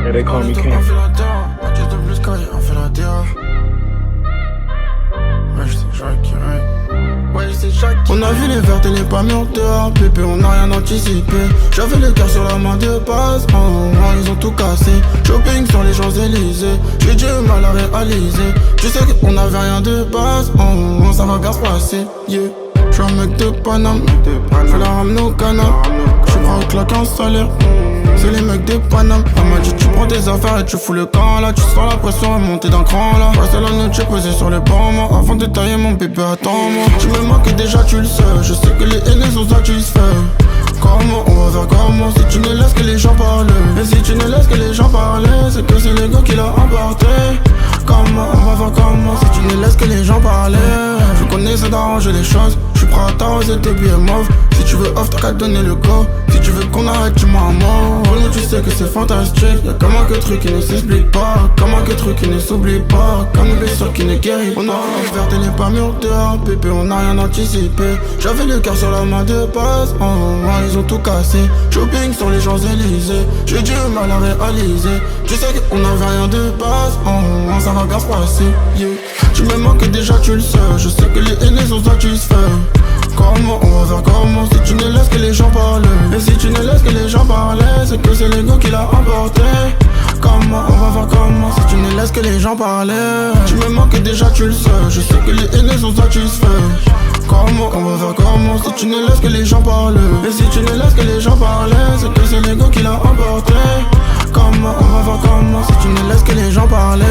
Yeah, they call me King. On fait la terre, de plus quand on fait la terre. On a vu les vertes et les pas mûres dehors, pépé, on n'a rien anticipé. J'avais le cœur sur la main de passe, ils ont tout cassé. Shopping sur les Champs-Élysées, j'ai du mal à réaliser. Je sais qu'on avait rien de base, ça va bien se passer, yeah. J'suis un mec de Paname, fais la ramener au canal. J'suis prêt à claquer un salaire, c'est les mecs de Paname. Elle m'a dit tu prends tes affaires et tu fous le camp là. Tu sens la pression et monter d'un cran là. Passe la nuit, tu posé sur les bancs moi. Avant de tailler mon bébé, attends-moi. Tu me manques déjà, tu le sais. Je sais que les haineux sont satisfaits. Comment on va faire comment si tu ne laisses que les gens parler? Et si tu ne laisses que les gens parler, c'est que c'est l'ego qui l'a emporté. Comment on va faire comment si tu ne laisses que les gens parler? Je connais ça d'arranger les choses. Je suis prêt à t'arroser tes billets mauves. Si tu veux off, t'as qu'à donner le go. Si tu veux qu'on arrête, tu m'as mort. Oh non, tu sais que c'est fantastique. Y'a comment que truc qui ne s'explique pas. Comment que truc qui ne s'oublie pas. Comme une blessure qui ne guérit. On a ouvert et les pas mûres dehors, pépé, on n'a rien anticipé. J'avais le cœur sur la main de passe, ils ont tout cassé. Shopping sur les Champs-Élysées, j'ai du mal à réaliser. Tu sais qu'on avait rien de base, ça va bien se passer, yeah. Tu me manques déjà, tu le sais. Je sais que les haineux sont satisfaits. Comment on va faire comment si tu ne laisses que les gens parler? Et si tu ne laisses que les gens parler, c'est que c'est l'ego qui l'a emporté. Comment on va faire comment si tu ne laisses que les gens parler? Tu me manques déjà, tu le sais. Je sais que les haineux sont satisfaits. Comment on va faire comment si tu ne laisses que les gens parler? Et si tu ne laisses que les gens parler, c'est que c'est l'ego qui l'a emporté. Comment on va faire comment si tu ne laisses que les gens parler?